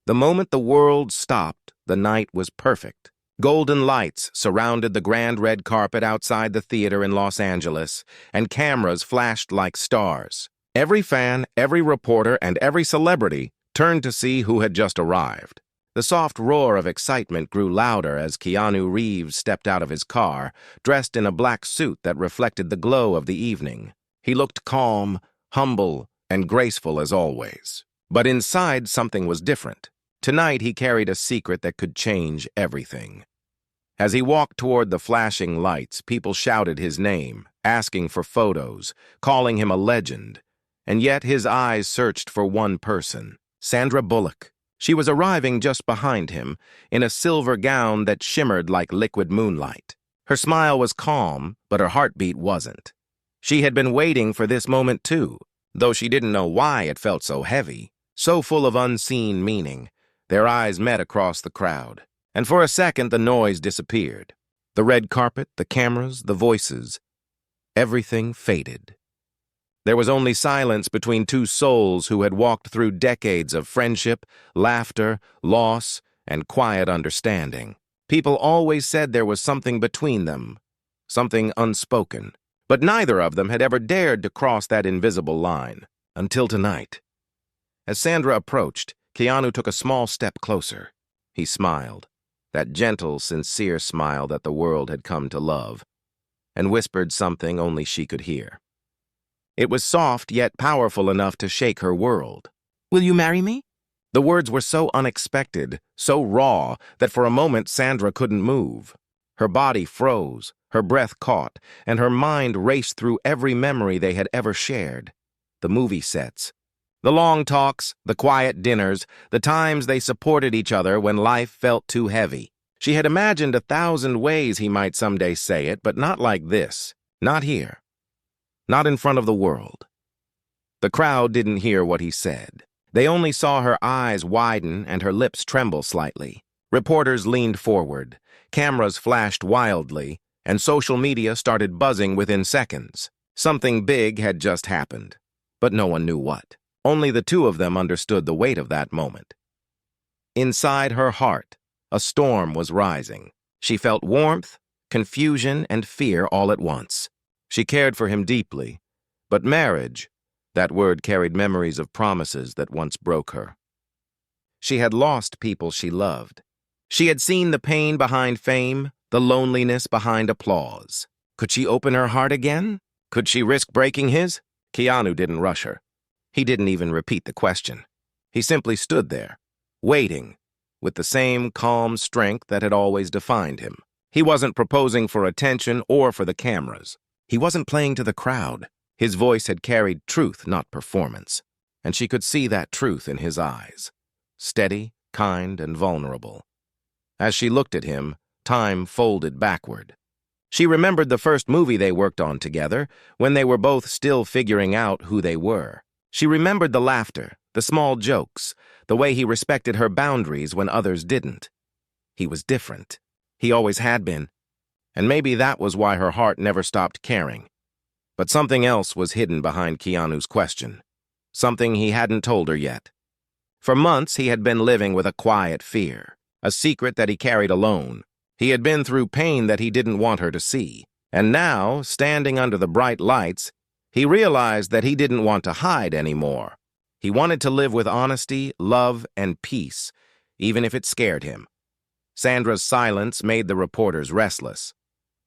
The moment the world stopped, the night was perfect. Golden lights surrounded the grand red carpet outside the theater in Los Angeles, and cameras flashed like stars. Every fan, every reporter, and every celebrity turned to see who had just arrived. The soft roar of excitement grew louder as Keanu Reeves stepped out of his car, dressed in a black suit that reflected the glow of the evening. He looked calm, humble, and graceful as always. But inside, something was different. Tonight, he carried a secret that could change everything. As he walked toward the flashing lights, people shouted his name, asking for photos, calling him a legend. And yet his eyes searched for one person, Sandra Bullock. She was arriving just behind him, in a silver gown that shimmered like liquid moonlight. Her smile was calm, but her heartbeat wasn't. She had been waiting for this moment too, though she didn't know why it felt so heavy, so full of unseen meaning. Their eyes met across the crowd, and for a second the noise disappeared. The red carpet, the cameras, the voices, everything faded. There was only silence between two souls who had walked through decades of friendship, laughter, loss, and quiet understanding. People always said there was something between them, something unspoken, but neither of them had ever dared to cross that invisible line, until tonight. As Sandra approached, Keanu took a small step closer. He smiled, that gentle, sincere smile that the world had come to love, and whispered something only she could hear. It was soft yet powerful enough to shake her world. "Will you marry me?" The words were so unexpected, so raw, that for a moment Sandra couldn't move. Her body froze, her breath caught, and her mind raced through every memory they had ever shared. The movie sets, the long talks, the quiet dinners, the times they supported each other when life felt too heavy. She had imagined 1,000 ways he might someday say it, but not like this. Not here. Not in front of the world. The crowd didn't hear what he said. They only saw her eyes widen and her lips tremble slightly. Reporters leaned forward. Cameras flashed wildly, and social media started buzzing within seconds. Something big had just happened, but no one knew what. Only the two of them understood the weight of that moment. Inside her heart, a storm was rising. She felt warmth, confusion, and fear all at once. She cared for him deeply, but marriage, that word carried memories of promises that once broke her. She had lost people she loved. She had seen the pain behind fame, the loneliness behind applause. Could she open her heart again? Could she risk breaking his? Keanu didn't rush her. He didn't even repeat the question. He simply stood there, waiting, with the same calm strength that had always defined him. He wasn't proposing for attention or for the cameras. He wasn't playing to the crowd. His voice had carried truth, not performance, and she could see that truth in his eyes. Steady, kind, and vulnerable. As she looked at him, time folded backward. She remembered the first movie they worked on together, when they were both still figuring out who they were. She remembered the laughter, the small jokes, the way he respected her boundaries when others didn't. He was different. He always had been. And maybe that was why her heart never stopped caring. But something else was hidden behind Keanu's question. Something he hadn't told her yet. For months, he had been living with a quiet fear, a secret that he carried alone. He had been through pain that he didn't want her to see. And now, standing under the bright lights, he realized that he didn't want to hide anymore. He wanted to live with honesty, love, and peace, even if it scared him. Sandra's silence made the reporters restless.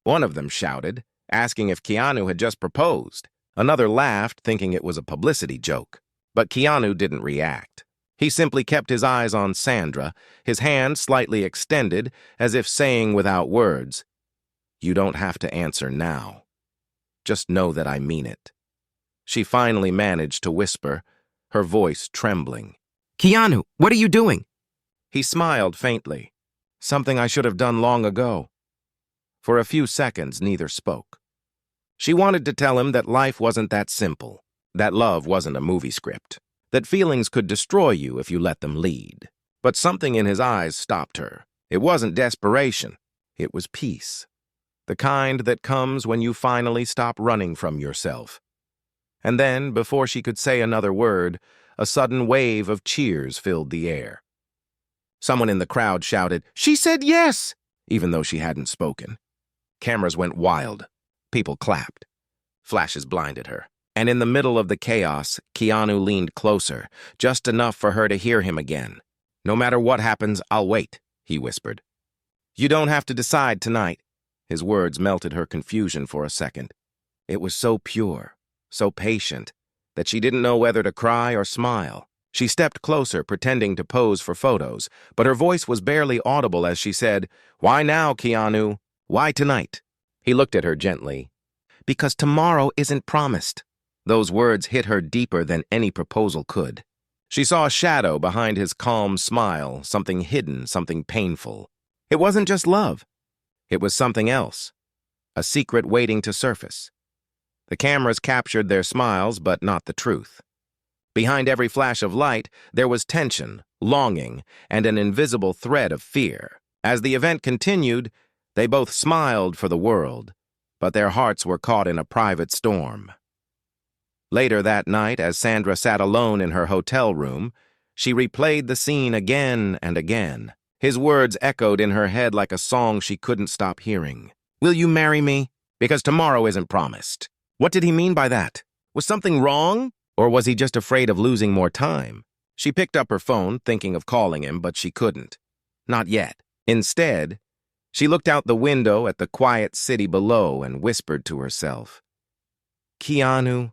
One of them shouted, asking if Keanu had just proposed. Another laughed, thinking it was a publicity joke. But Keanu didn't react. He simply kept his eyes on Sandra, his hand slightly extended, as if saying without words, "You don't have to answer now. Just know that I mean it." She finally managed to whisper, her voice trembling. "Keanu, what are you doing?" He smiled faintly. "Something I should have done long ago." For a few seconds, neither spoke. She wanted to tell him that life wasn't that simple, that love wasn't a movie script, that feelings could destroy you if you let them lead. But something in his eyes stopped her. It wasn't desperation. It was peace. The kind that comes when you finally stop running from yourself. And then, before she could say another word, a sudden wave of cheers filled the air. Someone in the crowd shouted, "She said yes!" even though she hadn't spoken. Cameras went wild. People clapped. Flashes blinded her. And in the middle of the chaos, Keanu leaned closer, just enough for her to hear him again. "No matter what happens, I'll wait," he whispered. "You don't have to decide tonight." His words melted her confusion for a second. It was so pure, so patient, that she didn't know whether to cry or smile. She stepped closer, pretending to pose for photos, but her voice was barely audible as she said, "Why now, Keanu? Why tonight?" He looked at her gently. "Because tomorrow isn't promised." Those words hit her deeper than any proposal could. She saw a shadow behind his calm smile, something hidden, something painful. It wasn't just love. It was something else, a secret waiting to surface. The cameras captured their smiles, but not the truth. Behind every flash of light, there was tension, longing, and an invisible thread of fear. As the event continued, they both smiled for the world, but their hearts were caught in a private storm. Later that night, as Sandra sat alone in her hotel room, she replayed the scene again and again. His words echoed in her head like a song she couldn't stop hearing. "Will you marry me? Because tomorrow isn't promised." What did he mean by that? Was something wrong? Or was he just afraid of losing more time? She picked up her phone, thinking of calling him, but she couldn't. Not yet. Instead, she looked out the window at the quiet city below and whispered to herself, "Keanu,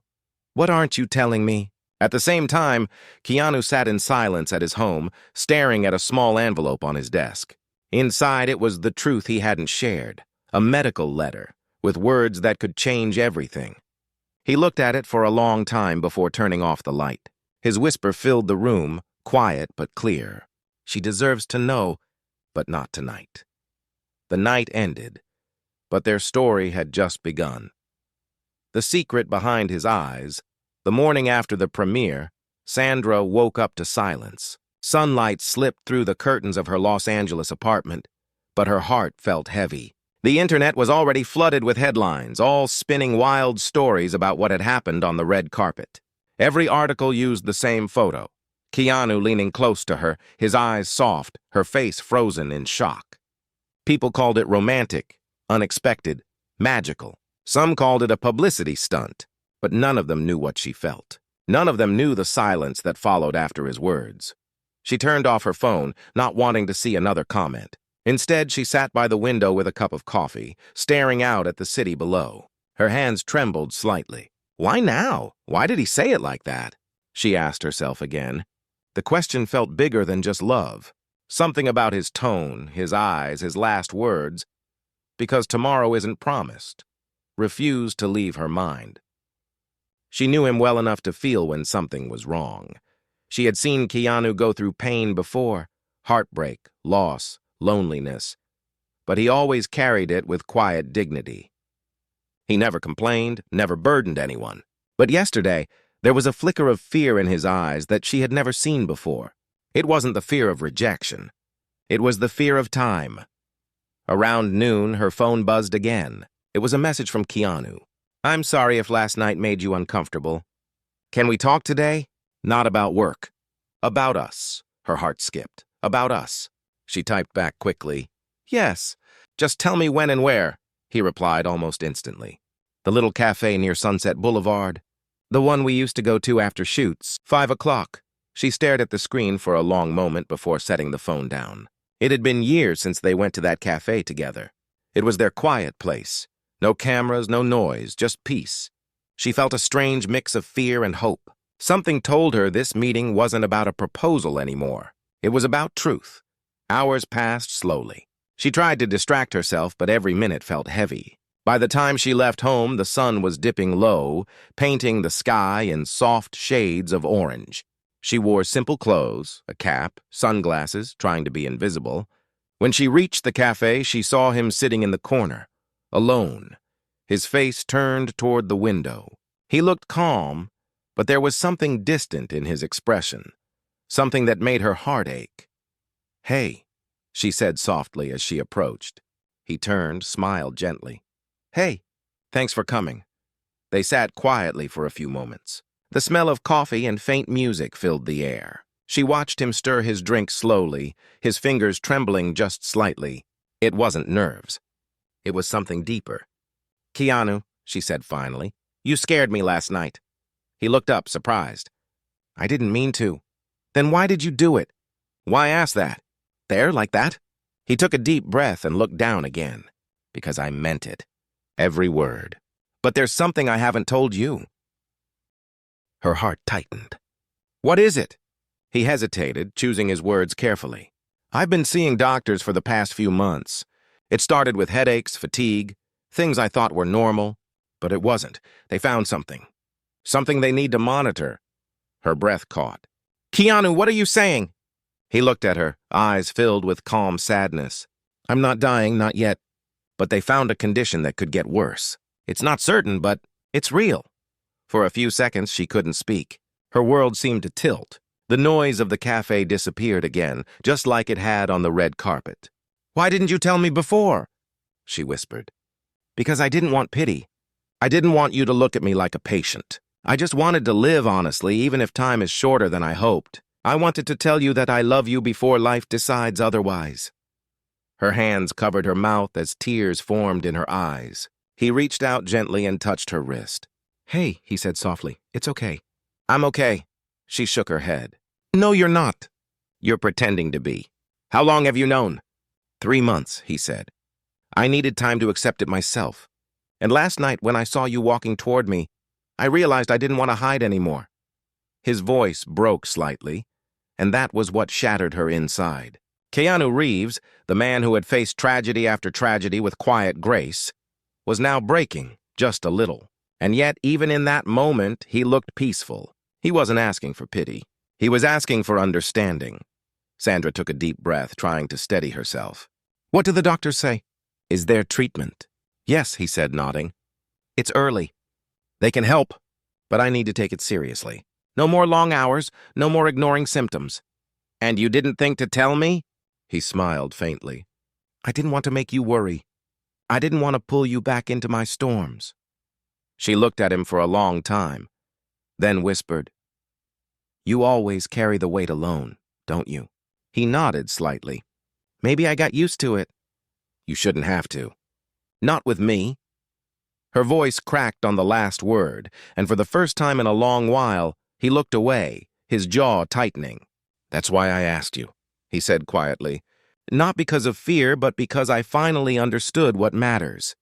what aren't you telling me?" At the same time, Keanu sat in silence at his home, staring at a small envelope on his desk. Inside it was the truth he hadn't shared, a medical letter, with words that could change everything. He looked at it for a long time before turning off the light. His whisper filled the room, quiet but clear. "She deserves to know, but not tonight." The night ended, but their story had just begun. The secret behind his eyes. The morning after the premiere, Sandra woke up to silence. Sunlight slipped through the curtains of her Los Angeles apartment, but her heart felt heavy. The internet was already flooded with headlines, all spinning wild stories about what had happened on the red carpet. Every article used the same photo. Keanu leaning close to her, his eyes soft, her face frozen in shock. People called it romantic, unexpected, magical. Some called it a publicity stunt, but none of them knew what she felt. None of them knew the silence that followed after his words. She turned off her phone, not wanting to see another comment. Instead, she sat by the window with a cup of coffee, staring out at the city below. Her hands trembled slightly. Why now? Why did he say it like that? She asked herself again. The question felt bigger than just love. Something about his tone, his eyes, his last words, because tomorrow isn't promised, refused to leave her mind. She knew him well enough to feel when something was wrong. She had seen Keanu go through pain before, heartbreak, loss, loneliness, but he always carried it with quiet dignity. He never complained, never burdened anyone. But yesterday, there was a flicker of fear in his eyes that she had never seen before. It wasn't the fear of rejection. It was the fear of time. Around noon, her phone buzzed again. It was a message from Keanu. "I'm sorry if last night made you uncomfortable. Can we talk today? Not about work. About us." Her heart skipped. "About us." She typed back quickly. "Yes. Just tell me when and where," he replied almost instantly. "The little cafe near Sunset Boulevard. The one we used to go to after shoots. 5 o'clock. She stared at the screen for a long moment before setting the phone down. It had been years since they went to that cafe together. It was their quiet place. No cameras, no noise, just peace. She felt a strange mix of fear and hope. Something told her this meeting wasn't about a proposal anymore. It was about truth. Hours passed slowly. She tried to distract herself, but every minute felt heavy. By the time she left home, the sun was dipping low, painting the sky in soft shades of orange. She wore simple clothes, a cap, sunglasses, trying to be invisible. When she reached the cafe, she saw him sitting in the corner, alone, his face turned toward the window. He looked calm, but there was something distant in his expression, something that made her heart ache. "Hey," she said softly as she approached. He turned, smiled gently. "Hey, thanks for coming." They sat quietly for a few moments. The smell of coffee and faint music filled the air. She watched him stir his drink slowly, his fingers trembling just slightly. It wasn't nerves. It was something deeper. "Keanu," she said finally, "you scared me last night." He looked up, surprised. "I didn't mean to." "Then why did you do it?" "Why ask that? There, like that?" He took a deep breath and looked down again. "Because I meant it. Every word. But there's something I haven't told you." Her heart tightened. "What is it?" He hesitated, choosing his words carefully. "I've been seeing doctors for the past few months. It started with headaches, fatigue, things I thought were normal, but it wasn't. They found something. Something they need to monitor." Her breath caught. "Keanu, what are you saying?" He looked at her, eyes filled with calm sadness. "I'm not dying, not yet. But they found a condition that could get worse. It's not certain, but it's real." For a few seconds, she couldn't speak. Her world seemed to tilt. The noise of the cafe disappeared again, just like it had on the red carpet. "Why didn't you tell me before?" she whispered. "Because I didn't want pity. I didn't want you to look at me like a patient. I just wanted to live honestly, even if time is shorter than I hoped. I wanted to tell you that I love you before life decides otherwise." Her hands covered her mouth as tears formed in her eyes. He reached out gently and touched her wrist. "Hey," he said softly, "it's okay." "I'm okay." She shook her head. "No, you're not." "You're pretending to be. How long have you known?" 3 months, he said. "I needed time to accept it myself. And last night when I saw you walking toward me, I realized I didn't want to hide anymore." His voice broke slightly, and that was what shattered her inside. Keanu Reeves, the man who had faced tragedy after tragedy with quiet grace, was now breaking, just a little. And yet, even in that moment, he looked peaceful. He wasn't asking for pity. He was asking for understanding. Sandra took a deep breath, trying to steady herself. "What do the doctors say?" "Is there treatment?" "Yes," he said, nodding. "It's early. They can help, but I need to take it seriously. No more long hours, no more ignoring symptoms." "And you didn't think to tell me?" He smiled faintly. "I didn't want to make you worry. I didn't want to pull you back into my storms." She looked at him for a long time, then whispered, "You always carry the weight alone, don't you?" He nodded slightly. "Maybe I got used to it." "You shouldn't have to. Not with me." Her voice cracked on the last word, and for the first time in a long while, he looked away, his jaw tightening. "That's why I asked you," he said quietly. "Not because of fear, but because I finally understood what matters.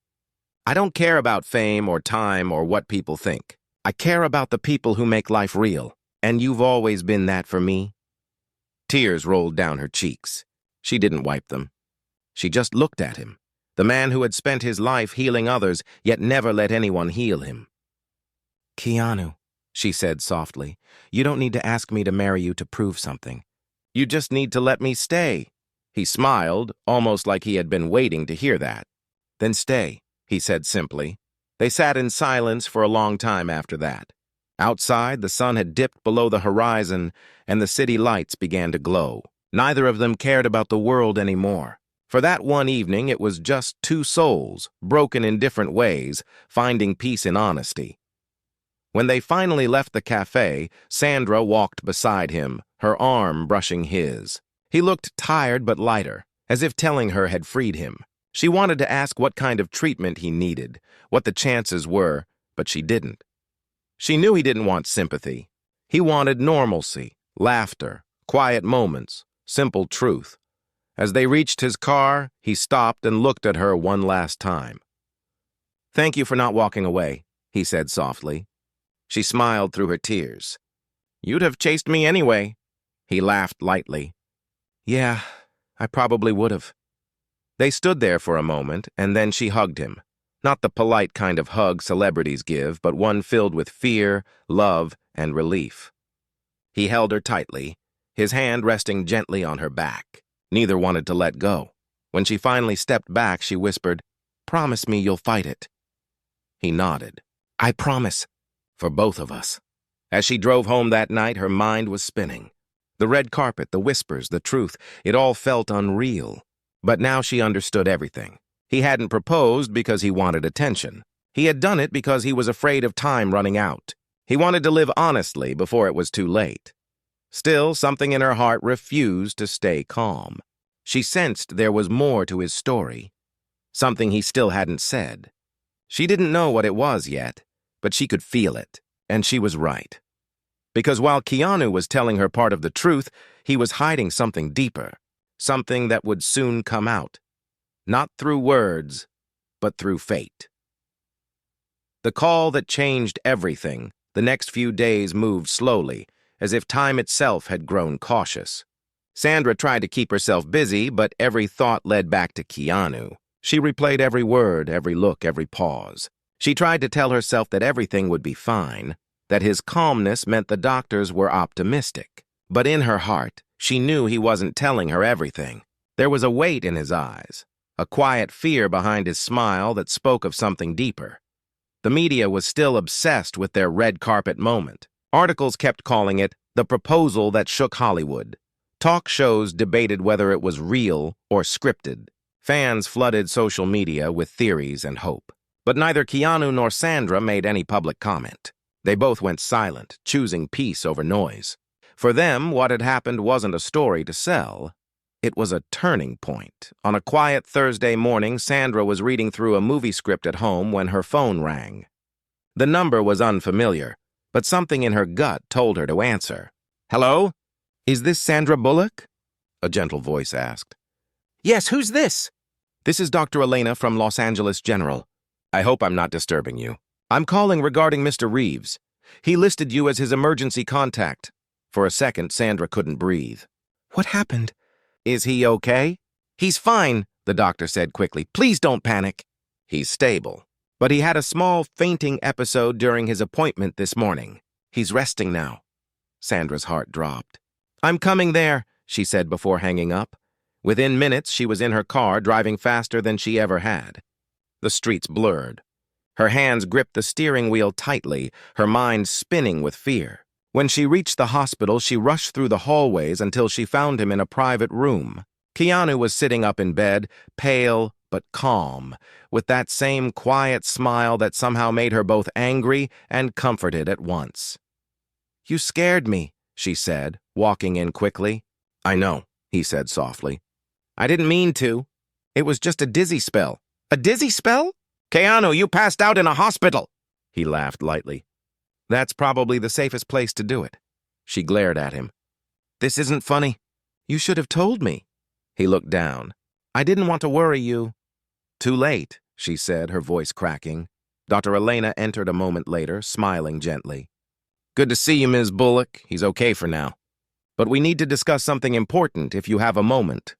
I don't care about fame or time or what people think. I care about the people who make life real, and you've always been that for me." Tears rolled down her cheeks. She didn't wipe them. She just looked at him, the man who had spent his life healing others, yet never let anyone heal him. "Keanu," she said softly, "you don't need to ask me to marry you to prove something. You just need to let me stay." He smiled, almost like he had been waiting to hear that. "Then stay," he said simply. They sat in silence for a long time after that. Outside, the sun had dipped below the horizon, and the city lights began to glow. Neither of them cared about the world anymore. For that one evening, it was just two souls, broken in different ways, finding peace in honesty. When they finally left the cafe, Sandra walked beside him, her arm brushing his. He looked tired but lighter, as if telling her had freed him. She wanted to ask what kind of treatment he needed, what the chances were, but she didn't. She knew he didn't want sympathy. He wanted normalcy, laughter, quiet moments, simple truth. As they reached his car, he stopped and looked at her one last time. "Thank you for not walking away," he said softly. She smiled through her tears. "You'd have chased me anyway." He laughed lightly. "Yeah, I probably would have." They stood there for a moment, and then she hugged him. Not the polite kind of hug celebrities give, but one filled with fear, love, and relief. He held her tightly, his hand resting gently on her back. Neither wanted to let go. When she finally stepped back, she whispered, "Promise me you'll fight it." He nodded. "I promise." For both of us. As she drove home that night, her mind was spinning. The red carpet, the whispers, the truth, it all felt unreal. But now she understood everything. He hadn't proposed because he wanted attention. He had done it because he was afraid of time running out. He wanted to live honestly before it was too late. Still, something in her heart refused to stay calm. She sensed there was more to his story, something he still hadn't said. She didn't know what it was yet, but she could feel it, and she was right. Because while Keanu was telling her part of the truth, he was hiding something deeper, something that would soon come out. Not through words, but through fate. The call that changed everything. The next few days moved slowly, as if time itself had grown cautious. Sandra tried to keep herself busy, but every thought led back to Keanu. She replayed every word, every look, every pause. She tried to tell herself that everything would be fine, that his calmness meant the doctors were optimistic. But in her heart, she knew he wasn't telling her everything. There was a weight in his eyes, a quiet fear behind his smile that spoke of something deeper. The media was still obsessed with their red carpet moment. Articles kept calling it the proposal that shook Hollywood. Talk shows debated whether it was real or scripted. Fans flooded social media with theories and hope. But neither Keanu nor Sandra made any public comment. They both went silent, choosing peace over noise. For them, what had happened wasn't a story to sell. It was a turning point. On a quiet Thursday morning, Sandra was reading through a movie script at home when her phone rang. The number was unfamiliar, but something in her gut told her to answer. "Hello? Is this Sandra Bullock?" a gentle voice asked. "Yes, who's this?" "This is Dr. Elena from Los Angeles General. I hope I'm not disturbing you. I'm calling regarding Mr. Reeves. He listed you as his emergency contact." For a second, Sandra couldn't breathe. "What happened?" "Is he okay?" "He's fine," the doctor said quickly. "Please don't panic." "He's stable. But he had a small fainting episode during his appointment this morning. He's resting now." Sandra's heart dropped. "I'm coming there," she said before hanging up. Within minutes, she was in her car, driving faster than she ever had. The streets blurred. Her hands gripped the steering wheel tightly, her mind spinning with fear. When she reached the hospital, she rushed through the hallways until she found him in a private room. Keanu was sitting up in bed, pale but calm, with that same quiet smile that somehow made her both angry and comforted at once. "You scared me," she said, walking in quickly. "I know," he said softly. "I didn't mean to. It was just a dizzy spell." "A dizzy spell? Keanu, you passed out in a hospital!" He laughed lightly. "That's probably the safest place to do it." She glared at him. "This isn't funny. You should have told me." He looked down. "I didn't want to worry you." "Too late," she said, her voice cracking. Dr. Elena entered a moment later, smiling gently. "Good to see you, Ms. Bullock. He's okay for now. But we need to discuss something important if you have a moment."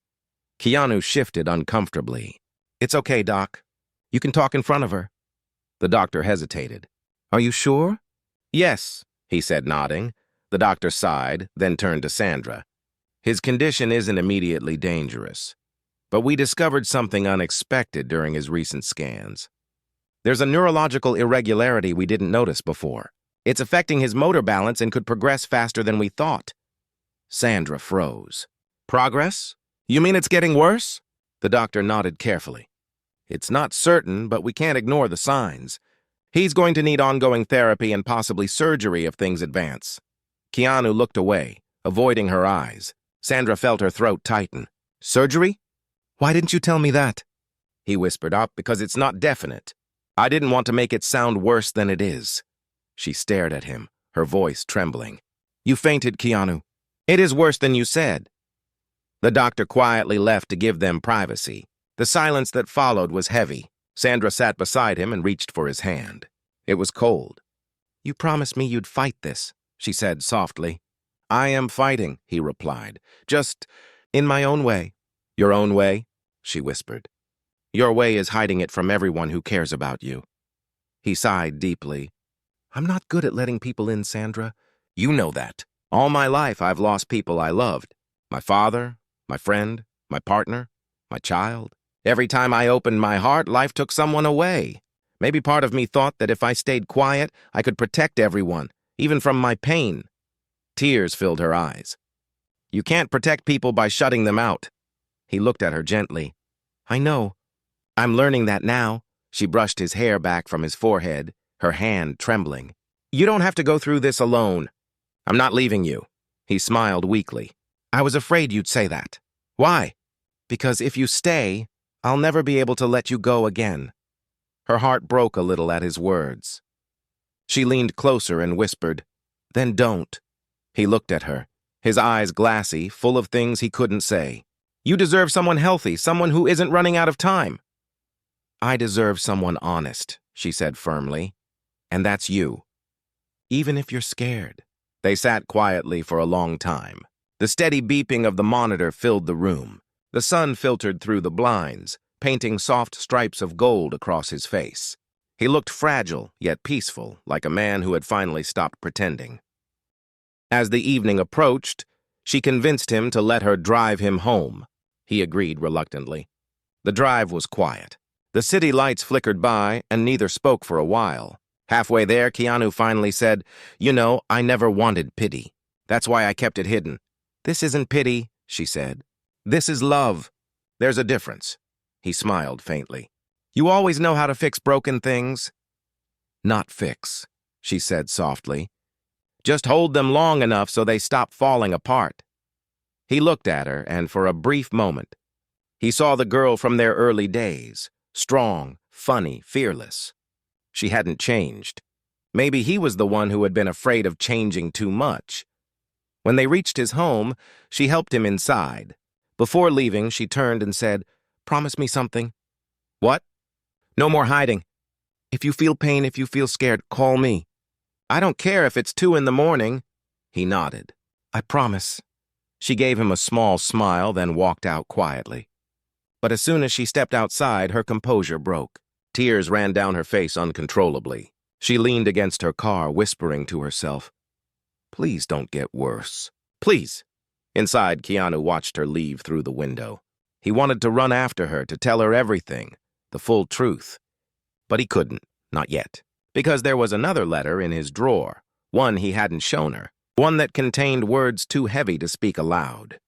Keanu shifted uncomfortably. "It's okay, Doc. You can talk in front of her." The doctor hesitated. "Are you sure?" "Yes," he said, nodding. The doctor sighed, then turned to Sandra. "His condition isn't immediately dangerous, but we discovered something unexpected during his recent scans. There's a neurological irregularity we didn't notice before. It's affecting his motor balance and could progress faster than we thought." Sandra froze. "Progress? You mean it's getting worse?" The doctor nodded carefully. "It's not certain, but we can't ignore the signs. He's going to need ongoing therapy and possibly surgery if things advance." Keanu looked away, avoiding her eyes. Sandra felt her throat tighten. "Surgery? Why didn't you tell me that?" He whispered up, "Because it's not definite. I didn't want to make it sound worse than it is." She stared at him, her voice trembling. "You fainted, Keanu. It is worse than you said." The doctor quietly left to give them privacy. The silence that followed was heavy. Sandra sat beside him and reached for his hand. It was cold. "You promised me you'd fight this," she said softly. "I am fighting," he replied. "Just in my own way." "Your own way?" she whispered. "Your way is hiding it from everyone who cares about you." He sighed deeply. "I'm not good at letting people in, Sandra. You know that. All my life I've lost people I loved. My father, my friend, my partner, my child. Every time I opened my heart, life took someone away. Maybe part of me thought that if I stayed quiet, I could protect everyone, even from my pain." Tears filled her eyes. "You can't protect people by shutting them out." He looked at her gently. "I know. I'm learning that now." She brushed his hair back from his forehead, her hand trembling. "You don't have to go through this alone. I'm not leaving you." He smiled weakly. I was afraid you'd say that. Why? Because if you stay, I'll never be able to let you go again. Her heart broke a little at his words. She leaned closer and whispered, Then don't. He looked at her, his eyes glassy, full of things he couldn't say. You deserve someone healthy, someone who isn't running out of time. I deserve someone honest, she said firmly. And that's you. Even if you're scared. They sat quietly for a long time. The steady beeping of the monitor filled the room. The sun filtered through the blinds, painting soft stripes of gold across his face. He looked fragile, yet peaceful, like a man who had finally stopped pretending. As the evening approached, she convinced him to let her drive him home. He agreed reluctantly. The drive was quiet. The city lights flickered by, and neither spoke for a while. Halfway there, Keanu finally said, You know, I never wanted pity. That's why I kept it hidden. This isn't pity, she said. This is love. There's a difference. He smiled faintly. You always know how to fix broken things? Not fix, she said softly. Just hold them long enough so they stop falling apart. He looked at her, and for a brief moment, he saw the girl from their early days, strong, funny, fearless. She hadn't changed. Maybe he was the one who had been afraid of changing too much. When they reached his home, she helped him inside. Before leaving, she turned and said, Promise me something. What? No more hiding. If you feel pain, if you feel scared, call me. I don't care if it's 2 a.m. He nodded. I promise. She gave him a small smile, then walked out quietly. But as soon as she stepped outside, her composure broke. Tears ran down her face uncontrollably. She leaned against her car, whispering to herself, Please don't get worse. Please. Inside, Keanu watched her leave through the window. He wanted to run after her, to tell her everything, the full truth. But he couldn't, not yet, because there was another letter in his drawer, one he hadn't shown her, one that contained words too heavy to speak aloud.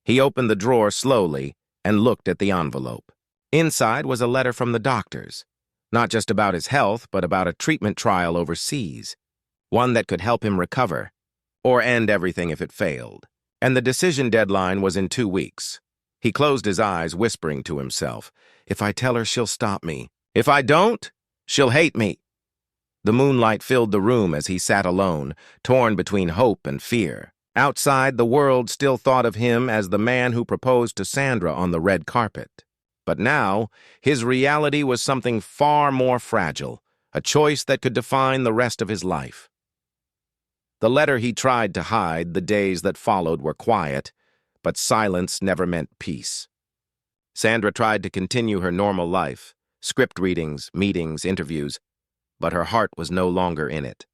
He opened the drawer slowly and looked at the envelope. Inside was a letter from the doctors, not just about his health, but about a treatment trial overseas, one that could help him recover, or end everything if it failed. And the decision deadline was in 2 weeks. He closed his eyes, whispering to himself, If I tell her, she'll stop me. If I don't, she'll hate me. The moonlight filled the room as he sat alone, torn between hope and fear. Outside, the world still thought of him as the man who proposed to Sandra on the red carpet. But now, his reality was something far more fragile, a choice that could define the rest of his life. The letter he tried to hide, the days that followed were quiet, but silence never meant peace. Sandra tried to continue her normal life, script readings, meetings, interviews, but her heart was no longer in it.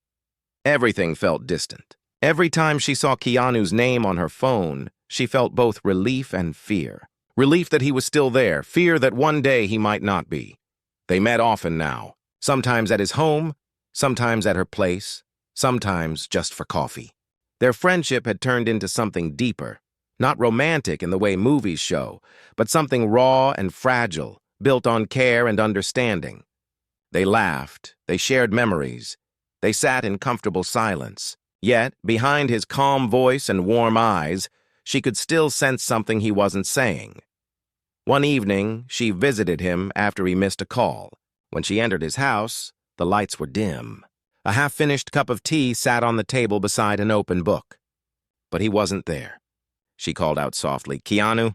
Everything felt distant. Every time she saw Keanu's name on her phone, she felt both relief and fear. Relief that he was still there, fear that one day he might not be. They met often now, sometimes at his home, sometimes at her place, sometimes just for coffee. Their friendship had turned into something deeper, not romantic in the way movies show, but something raw and fragile, built on care and understanding. They laughed, they shared memories, they sat in comfortable silence. Yet, behind his calm voice and warm eyes, she could still sense something he wasn't saying. One evening, she visited him after he missed a call. When she entered his house, the lights were dim. A half-finished cup of tea sat on the table beside an open book. But he wasn't there. She called out softly, Keanu?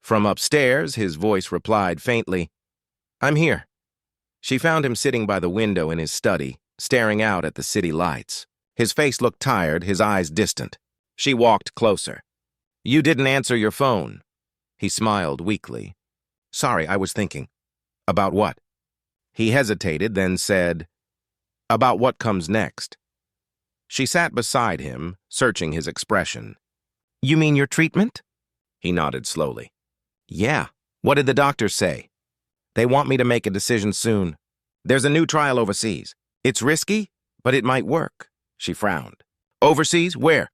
From upstairs, his voice replied faintly, I'm here. She found him sitting by the window in his study, staring out at the city lights. His face looked tired, his eyes distant. She walked closer. You didn't answer your phone. He smiled weakly. Sorry, I was thinking. About what? He hesitated, then said, About what comes next. She sat beside him, searching his expression. You mean your treatment? He nodded slowly. Yeah. What did the doctors say? They want me to make a decision soon. There's a new trial overseas. It's risky, but it might work. She frowned. Overseas? Where?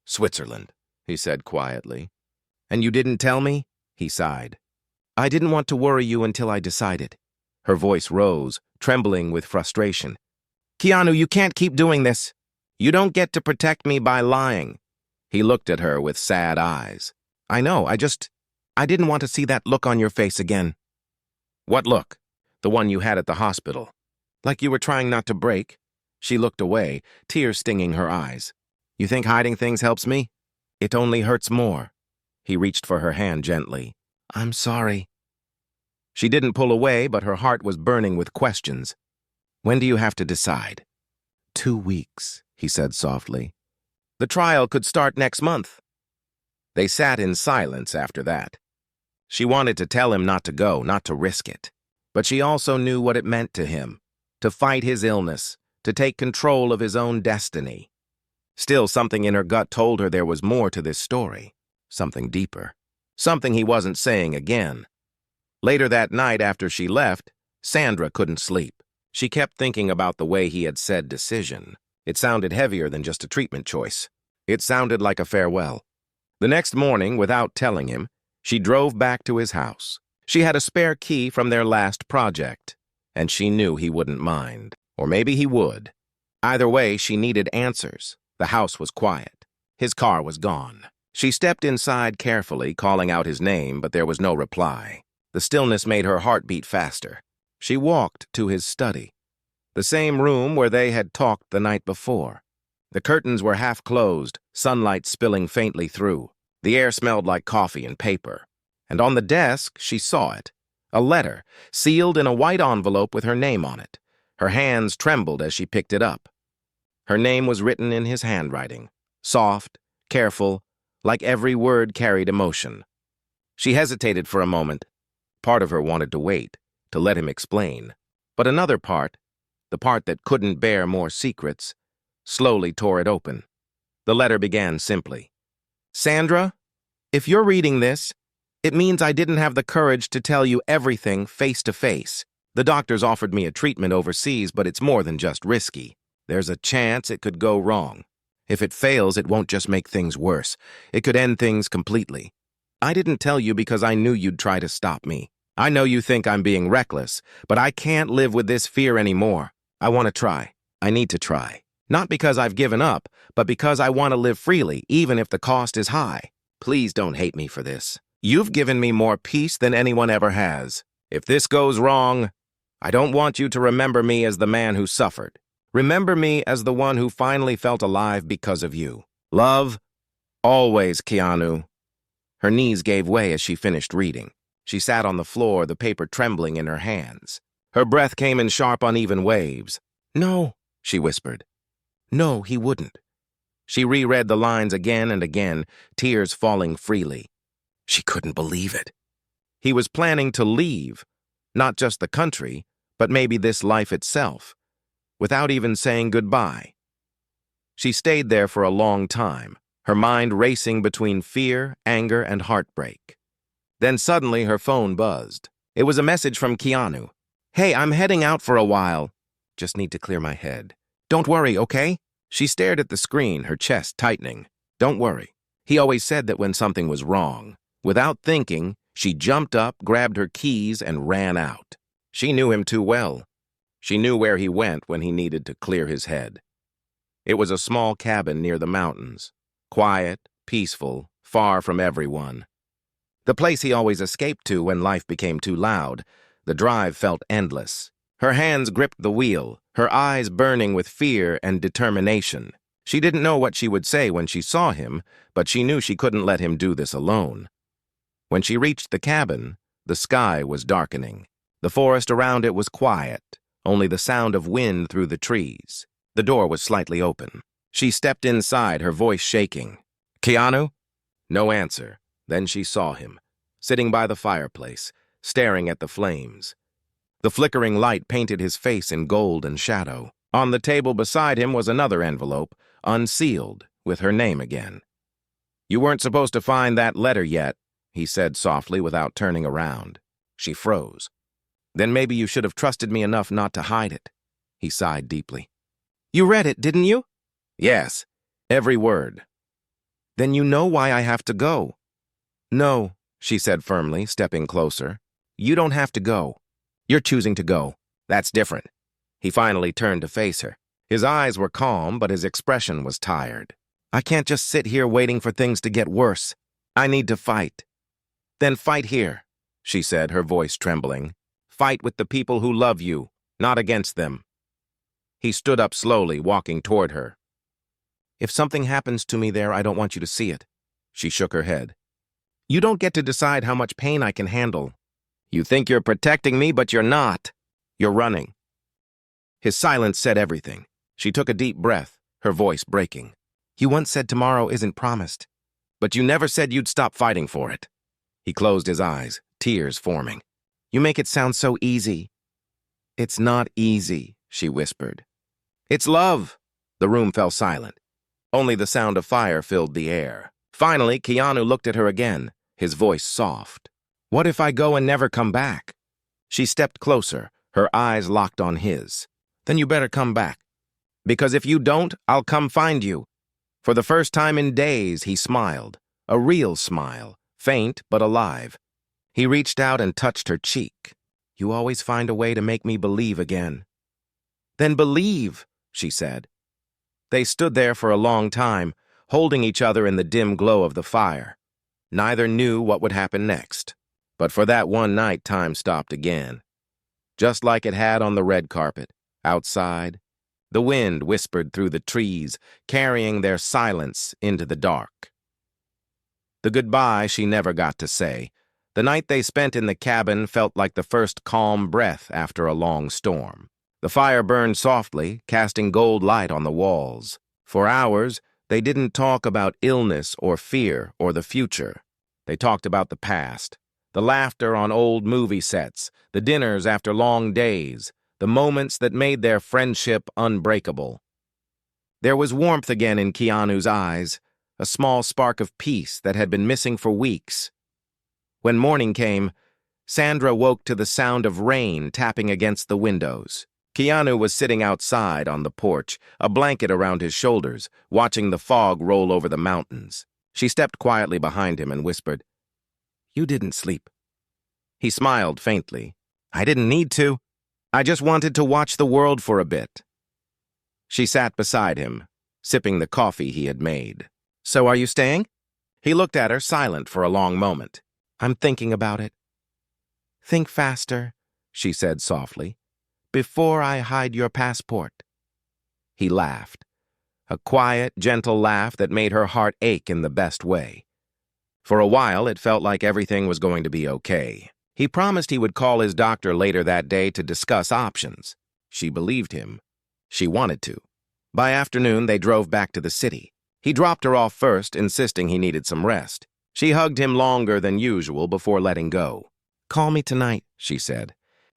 Switzerland, he said quietly. And you didn't tell me? He sighed. I didn't want to worry you until I decided. Her voice rose, trembling with frustration. Keanu, you can't keep doing this. You don't get to protect me by lying. He looked at her with sad eyes. I know, I didn't want to see that look on your face again. What look? The one you had at the hospital. Like you were trying not to break. She looked away, tears stinging her eyes. You think hiding things helps me? It only hurts more. He reached for her hand gently. I'm sorry. She didn't pull away, but her heart was burning with questions. When do you have to decide? 2 weeks, he said softly. The trial could start next month. They sat in silence after that. She wanted to tell him not to go, not to risk it. But she also knew what it meant to him, to fight his illness, to take control of his own destiny. Still, something in her gut told her there was more to this story, something deeper, something he wasn't saying again. Later that night after she left, Sandra couldn't sleep. She kept thinking about the way he had said decision. It sounded heavier than just a treatment choice. It sounded like a farewell. The next morning, without telling him, she drove back to his house. She had a spare key from their last project, and she knew he wouldn't mind. Or maybe he would. Either way, she needed answers. The house was quiet. His car was gone. She stepped inside carefully, calling out his name, but there was no reply. The stillness made her heart beat faster. She walked to his study, the same room where they had talked the night before. The curtains were half closed, sunlight spilling faintly through. The air smelled like coffee and paper. And on the desk, she saw it. A letter, sealed in a white envelope with her name on it. Her hands trembled as she picked it up. Her name was written in his handwriting, soft, careful, like every word carried emotion. She hesitated for a moment. Part of her wanted to wait, to let him explain. But another part, the part that couldn't bear more secrets, slowly tore it open. The letter began simply. Sandra, if you're reading this, it means I didn't have the courage to tell you everything face to face. The doctors offered me a treatment overseas, but it's more than just risky. There's a chance it could go wrong. If it fails, it won't just make things worse. It could end things completely. I didn't tell you because I knew you'd try to stop me. I know you think I'm being reckless, but I can't live with this fear anymore. I want to try. I need to try. Not because I've given up, but because I want to live freely, even if the cost is high. Please don't hate me for this. You've given me more peace than anyone ever has. If this goes wrong, I don't want you to remember me as the man who suffered. Remember me as the one who finally felt alive because of you. Love, always, Keanu. Her knees gave way as she finished reading. She sat on the floor, the paper trembling in her hands. Her breath came in sharp, uneven waves. No, she whispered. No, he wouldn't. She reread the lines again and again, tears falling freely. She couldn't believe it. He was planning to leave, not just the country, but maybe this life itself, without even saying goodbye. She stayed there for a long time, her mind racing between fear, anger, and heartbreak. Then suddenly her phone buzzed. It was a message from Keanu. Hey, I'm heading out for a while. Just need to clear my head. Don't worry, okay? She stared at the screen, her chest tightening. Don't worry. He always said that when something was wrong. Without thinking, she jumped up, grabbed her keys, and ran out. She knew him too well. She knew where he went when he needed to clear his head. It was a small cabin near the mountains. Quiet, peaceful, far from everyone. The place he always escaped to when life became too loud. The drive felt endless. Her hands gripped the wheel, her eyes burning with fear and determination. She didn't know what she would say when she saw him, but she knew she couldn't let him do this alone. When she reached the cabin, the sky was darkening. The forest around it was quiet, only the sound of wind through the trees. The door was slightly open. She stepped inside, her voice shaking. Keanu? No answer. Then she saw him, sitting by the fireplace, staring at the flames. The flickering light painted his face in gold and shadow. On the table beside him was another envelope, unsealed, with her name again. You weren't supposed to find that letter yet, he said softly without turning around. She froze. Then maybe you should have trusted me enough not to hide it. He sighed deeply. You read it, didn't you? Yes, every word. Then you know why I have to go. No, she said firmly, stepping closer. You don't have to go. You're choosing to go. That's different. He finally turned to face her. His eyes were calm, but his expression was tired. I can't just sit here waiting for things to get worse. I need to fight. Then fight here, she said, her voice trembling. Fight with the people who love you, not against them. He stood up slowly, walking toward her. If something happens to me there, I don't want you to see it. She shook her head. You don't get to decide how much pain I can handle. You think you're protecting me, but you're not. You're running. His silence said everything. She took a deep breath, her voice breaking. You once said tomorrow isn't promised. But you never said you'd stop fighting for it. He closed his eyes, tears forming. You make it sound so easy. It's not easy, she whispered. It's love. The room fell silent. Only the sound of fire filled the air. Finally, Keanu looked at her again, his voice soft. What if I go and never come back? She stepped closer, her eyes locked on his. Then you better come back. Because if you don't, I'll come find you. For the first time in days, he smiled. A real smile, faint but alive. He reached out and touched her cheek. You always find a way to make me believe again. Then believe, she said. They stood there for a long time, holding each other in the dim glow of the fire. Neither knew what would happen next. But for that one night, time stopped again. Just like it had on the red carpet, outside. The wind whispered through the trees, carrying their silence into the dark. The goodbye she never got to say. The night they spent in the cabin felt like the first calm breath after a long storm. The fire burned softly, casting gold light on the walls. For hours, they didn't talk about illness or fear or the future. They talked about the past, the laughter on old movie sets, the dinners after long days, the moments that made their friendship unbreakable. There was warmth again in Keanu's eyes, a small spark of peace that had been missing for weeks. When morning came, Sandra woke to the sound of rain tapping against the windows. Keanu was sitting outside on the porch, a blanket around his shoulders, watching the fog roll over the mountains. She stepped quietly behind him and whispered, You didn't sleep. He smiled faintly. I didn't need to. I just wanted to watch the world for a bit. She sat beside him, sipping the coffee he had made. So are you staying? He looked at her, silent for a long moment. I'm thinking about it. Think faster, she said softly, before I hide your passport. He laughed, a quiet, gentle laugh that made her heart ache in the best way. For a while, it felt like everything was going to be okay. He promised he would call his doctor later that day to discuss options. She believed him. She wanted to. By afternoon, they drove back to the city. He dropped her off first, insisting he needed some rest. She hugged him longer than usual before letting go. Call me tonight, she said.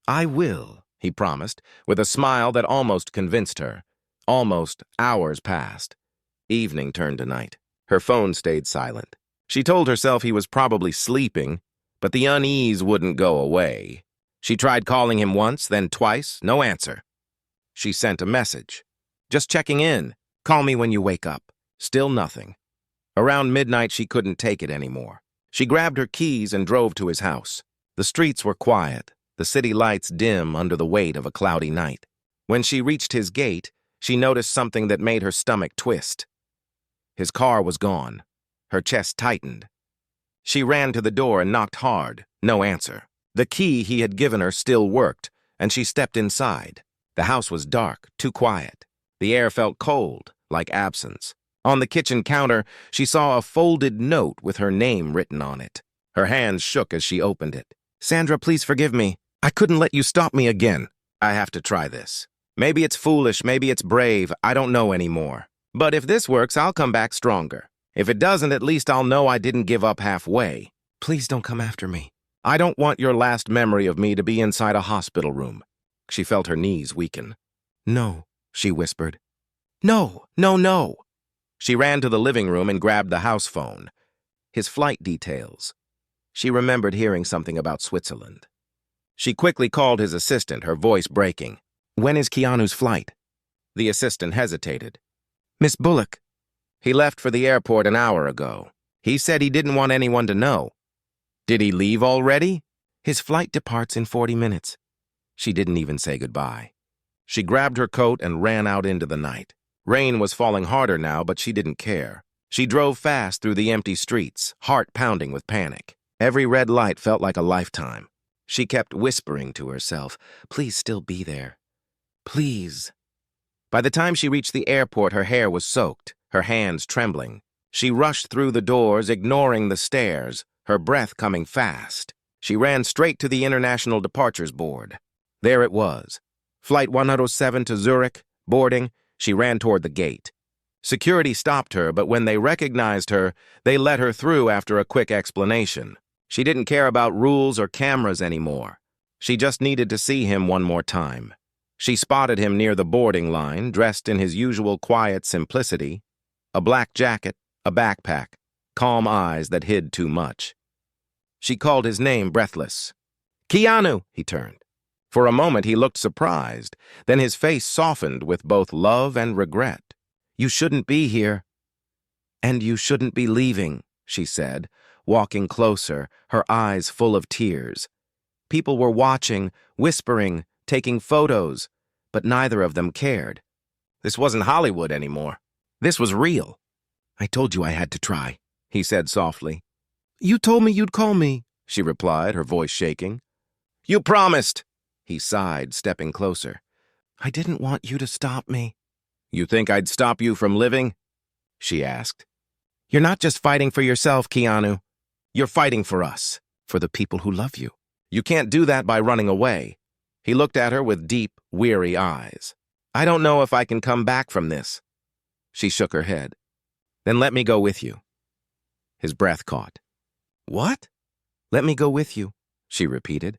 I will, he promised, with a smile that almost convinced her. Almost hours passed. Evening turned to night. Her phone stayed silent. She told herself he was probably sleeping, but the unease wouldn't go away. She tried calling him once, then twice, no answer. She sent a message. Just checking in. Call me when you wake up. Still nothing. Around midnight, she couldn't take it anymore. She grabbed her keys and drove to his house. The streets were quiet, the city lights dim under the weight of a cloudy night. When she reached his gate, she noticed something that made her stomach twist. His car was gone. Her chest tightened. She ran to the door and knocked hard. No answer. The key he had given her still worked, and she stepped inside. The house was dark, too quiet. The air felt cold, like absence. On the kitchen counter, she saw a folded note with her name written on it. Her hands shook as she opened it. Sandra, please forgive me. I couldn't let you stop me again. I have to try this. Maybe it's foolish, maybe it's brave, I don't know anymore. But if this works, I'll come back stronger. If it doesn't, at least I'll know I didn't give up halfway. Please don't come after me. I don't want your last memory of me to be inside a hospital room. She felt her knees weaken. No, she whispered. No, no, no. She ran to the living room and grabbed the house phone. His flight details. She remembered hearing something about Switzerland. She quickly called his assistant, her voice breaking. When is Keanu's flight? The assistant hesitated. Miss Bullock. He left for the airport an hour ago. He said he didn't want anyone to know. Did he leave already? His flight departs in 40 minutes. She didn't even say goodbye. She grabbed her coat and ran out into the night. Rain was falling harder now, but she didn't care. She drove fast through the empty streets, heart pounding with panic. Every red light felt like a lifetime. She kept whispering to herself, "Please still be there. Please." By the time she reached the airport, her hair was soaked, her hands trembling. She rushed through the doors, ignoring the stairs, her breath coming fast. She ran straight to the International Departures Board. There it was. Flight 107 to Zurich, boarding. She ran toward the gate. Security stopped her, but when they recognized her, they let her through after a quick explanation. She didn't care about rules or cameras anymore. She just needed to see him one more time. She spotted him near the boarding line, dressed in his usual quiet simplicity. A black jacket, a backpack, calm eyes that hid too much. She called his name, breathless. "Keanu!" He turned. For a moment he looked surprised, then his face softened with both love and regret. "You shouldn't be here." "And you shouldn't be leaving," she said, walking closer, her eyes full of tears. People were watching, whispering, taking photos, but neither of them cared. This wasn't Hollywood anymore. This was real. "I told you I had to try," he said softly. "You told me you'd call me," she replied, her voice shaking. "You promised," he sighed, stepping closer. "I didn't want you to stop me." "You think I'd stop you from living?" she asked. "You're not just fighting for yourself, Keanu. You're fighting for us, for the people who love you. You can't do that by running away." He looked at her with deep, weary eyes. "I don't know if I can come back from this." She shook her head. "Then let me go with you." His breath caught. "What?" "Let me go with you," she repeated.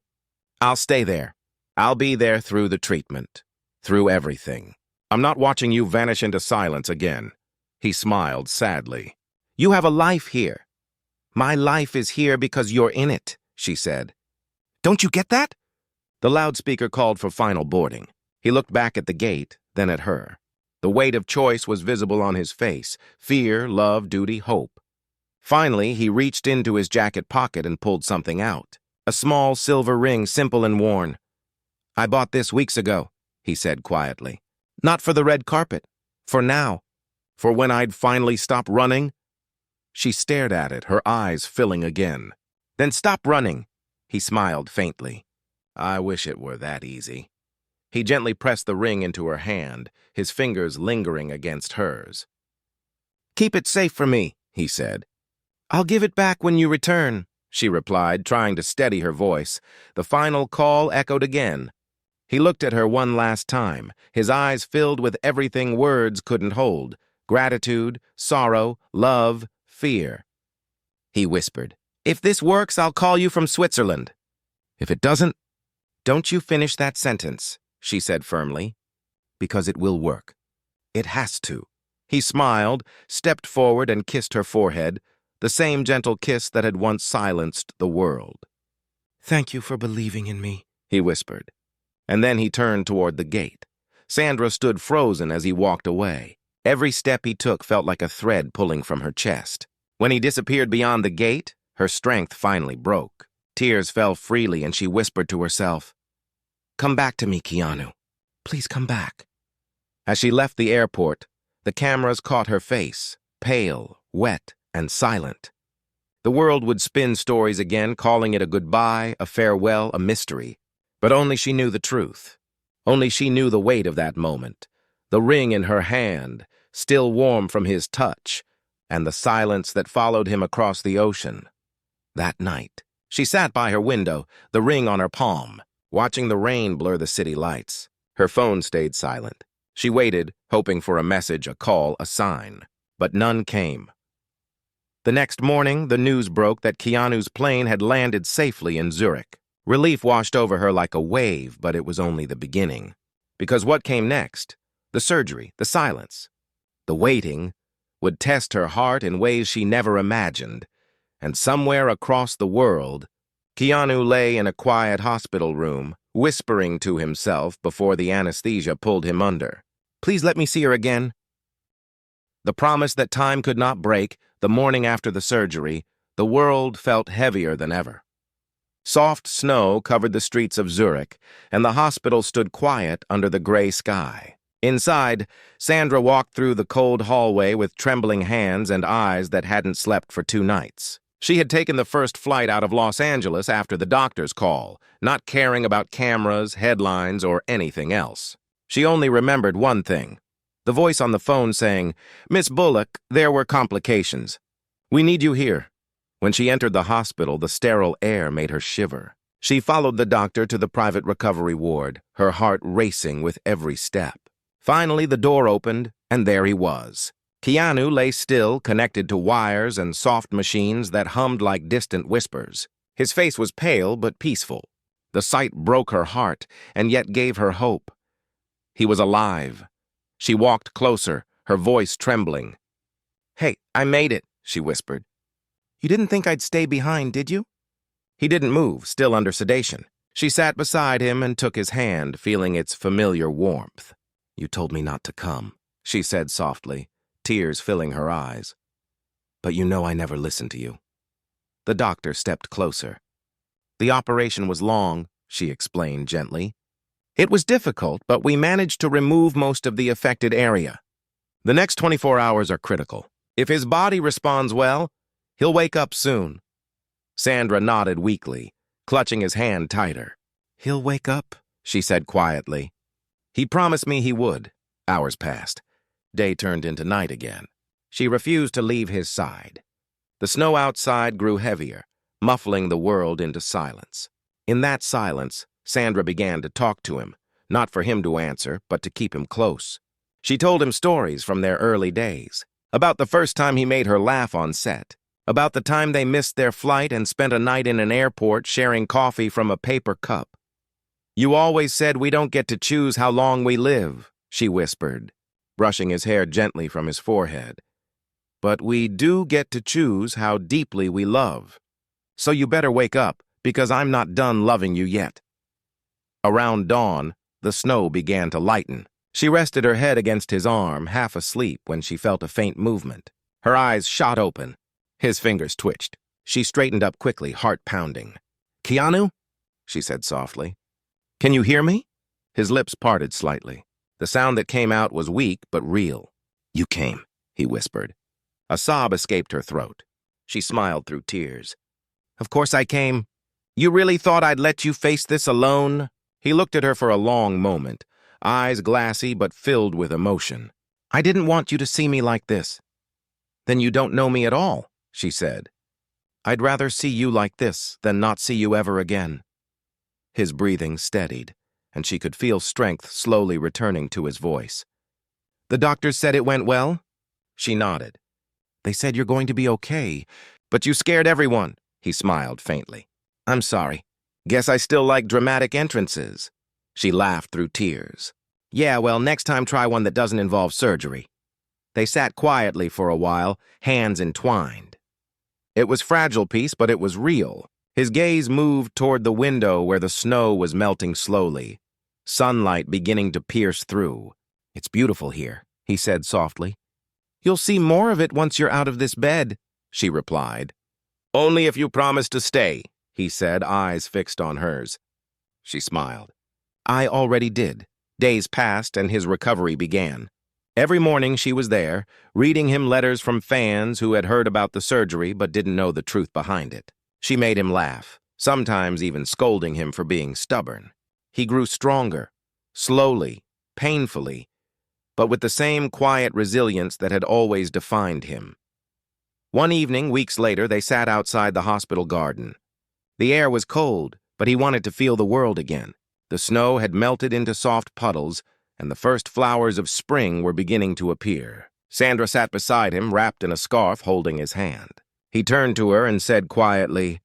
"I'll stay there. I'll be there through the treatment, through everything. I'm not watching you vanish into silence again." He smiled sadly. "You have a life here. My life is here because you're in it," she said. "Don't you get that?" The loudspeaker called for final boarding. He looked back at the gate, then at her. The weight of choice was visible on his face: fear, love, duty, hope. Finally, he reached into his jacket pocket and pulled something out. A small silver ring, simple and worn. "I bought this weeks ago," he said quietly. "Not for the red carpet. For now. For when I'd finally stop running." She stared at it, her eyes filling again. "Then stop running," he smiled faintly. "I wish it were that easy." He gently pressed the ring into her hand, his fingers lingering against hers. "Keep it safe for me," he said. "I'll give it back when you return," she replied, trying to steady her voice. The final call echoed again. He looked at her one last time, his eyes filled with everything words couldn't hold: gratitude, sorrow, love, fear. He whispered, "If this works, I'll call you from Switzerland. If it doesn't, don't you finish that sentence," she said firmly. "Because it will work. It has to." He smiled, stepped forward and kissed her forehead, the same gentle kiss that had once silenced the world. "Thank you for believing in me," he whispered. And then he turned toward the gate. Sandra stood frozen as he walked away. Every step he took felt like a thread pulling from her chest. When he disappeared beyond the gate, her strength finally broke. Tears fell freely and she whispered to herself, "Come back to me, Keanu. Please come back." As she left the airport, the cameras caught her face, pale, wet, and silent. The world would spin stories again, calling it a goodbye, a farewell, a mystery. But only she knew the truth. Only she knew the weight of that moment, the ring in her hand, still warm from his touch, and the silence that followed him across the ocean. That night, she sat by her window, the ring on her palm, watching the rain blur the city lights. Her phone stayed silent. She waited, hoping for a message, a call, a sign. But none came. The next morning, the news broke that Keanu's plane had landed safely in Zurich. Relief washed over her like a wave, but it was only the beginning. Because what came next, the surgery, the silence, the waiting, would test her heart in ways she never imagined. And somewhere across the world, Keanu lay in a quiet hospital room, whispering to himself before the anesthesia pulled him under. "Please let me see her again." The promise that time could not break, the morning after the surgery, the world felt heavier than ever. Soft snow covered the streets of Zurich, and the hospital stood quiet under the gray sky. Inside, Sandra walked through the cold hallway with trembling hands and eyes that hadn't slept for 2 nights. She had taken the first flight out of Los Angeles after the doctor's call, not caring about cameras, headlines, or anything else. She only remembered one thing: the voice on the phone saying, "Miss Bullock, there were complications. We need you here." When she entered the hospital, the sterile air made her shiver. She followed the doctor to the private recovery ward, her heart racing with every step. Finally, the door opened, and there he was. Keanu lay still, connected to wires and soft machines that hummed like distant whispers. His face was pale but peaceful. The sight broke her heart, and yet gave her hope. He was alive. She walked closer, her voice trembling. "Hey, I made it," she whispered. "You didn't think I'd stay behind, did you?" He didn't move, still under sedation. She sat beside him and took his hand, feeling its familiar warmth. "You told me not to come," she said softly, tears filling her eyes. "But you know I never listened to you." The doctor stepped closer. "The operation was long," she explained gently. "It was difficult, but we managed to remove most of the affected area. The next 24 hours are critical. If his body responds well, he'll wake up soon." Sandra nodded weakly, clutching his hand tighter. "He'll wake up," she said quietly. "He promised me he would." Hours passed. Day turned into night again. She refused to leave his side. The snow outside grew heavier, muffling the world into silence. In that silence, Sandra began to talk to him, not for him to answer, but to keep him close. She told him stories from their early days, about the first time he made her laugh on set, about the time they missed their flight and spent a night in an airport sharing coffee from a paper cup. "You always said we don't get to choose how long we live," she whispered, brushing his hair gently from his forehead. "But we do get to choose how deeply we love. So you better wake up, because I'm not done loving you yet." Around dawn, the snow began to lighten. She rested her head against his arm, half asleep, when she felt a faint movement. Her eyes shot open. His fingers twitched. She straightened up quickly, heart pounding. "Keanu?" she said softly. "Can you hear me?" His lips parted slightly. The sound that came out was weak but real. "You came," he whispered. A sob escaped her throat. She smiled through tears. "Of course I came. You really thought I'd let you face this alone?" He looked at her for a long moment, eyes glassy but filled with emotion. "I didn't want you to see me like this." "Then you don't know me at all," she said. "I'd rather see you like this than not see you ever again." His breathing steadied, and she could feel strength slowly returning to his voice. "The doctors said it went well?" She nodded. "They said you're going to be okay, but you scared everyone." He smiled faintly. "I'm sorry. Guess I still like dramatic entrances." She laughed through tears. "Yeah, well, next time try one that doesn't involve surgery." They sat quietly for a while, hands entwined. It was fragile peace, but it was real. His gaze moved toward the window where the snow was melting slowly, sunlight beginning to pierce through. "It's beautiful here," he said softly. "You'll see more of it once you're out of this bed," she replied. "Only if you promise to stay," he said, eyes fixed on hers. She smiled. "I already did." Days passed and his recovery began. Every morning she was there, reading him letters from fans who had heard about the surgery but didn't know the truth behind it. She made him laugh, sometimes even scolding him for being stubborn. He grew stronger, slowly, painfully, but with the same quiet resilience that had always defined him. One evening, weeks later, they sat outside the hospital garden. The air was cold, but he wanted to feel the world again. The snow had melted into soft puddles, and the first flowers of spring were beginning to appear. Sandra sat beside him, wrapped in a scarf, holding his hand. He turned to her and said quietly,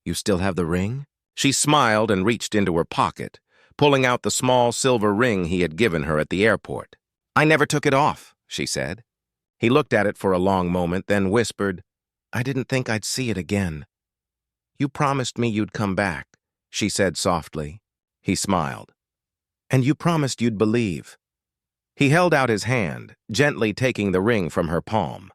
"You still have the ring?" She smiled and reached into her pocket, pulling out the small silver ring he had given her at the airport. "I never took it off," she said. He looked at it for a long moment, then whispered, "I didn't think I'd see it again." "You promised me you'd come back," she said softly. He smiled. "And you promised you'd believe." He held out his hand, gently taking the ring from her palm.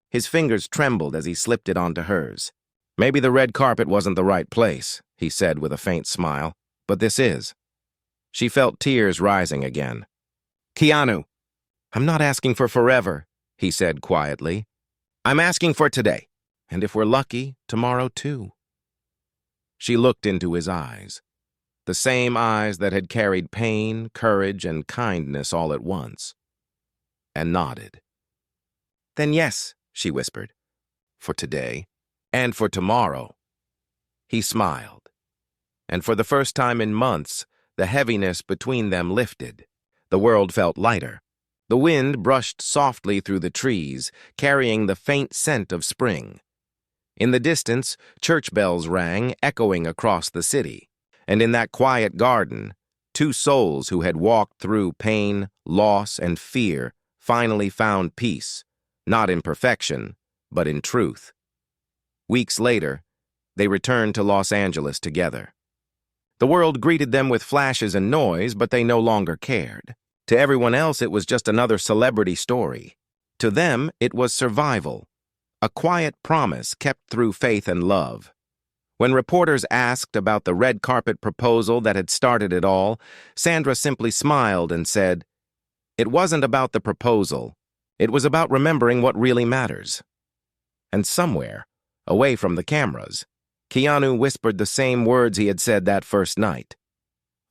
His fingers trembled as he slipped it onto hers. "Maybe the red carpet wasn't the right place," he said with a faint smile, "but this is." She felt tears rising again. Keanu, I'm not asking for forever, he said quietly. I'm asking for today, and if we're lucky, tomorrow too. She looked into his eyes, the same eyes that had carried pain, courage, and kindness all at once, and nodded. Then yes, she whispered, for today, and for tomorrow. He smiled, and for the first time in months, the heaviness between them lifted. The world felt lighter. The wind brushed softly through the trees, carrying the faint scent of spring. In the distance, church bells rang, echoing across the city. And in that quiet garden, two souls who had walked through pain, loss, and fear finally found peace, not in perfection, but in truth. Weeks later, they returned to Los Angeles together. The world greeted them with flashes and noise, but they no longer cared. To everyone else, it was just another celebrity story. To them, it was survival, a quiet promise kept through faith and love. When reporters asked about the red carpet proposal that had started it all, Sandra simply smiled and said, "It wasn't about the proposal. It was about remembering what really matters." And somewhere, away from the cameras, Keanu whispered the same words he had said that first night,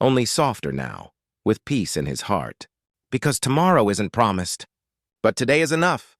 only softer now, with peace in his heart. Because tomorrow isn't promised, but today is enough.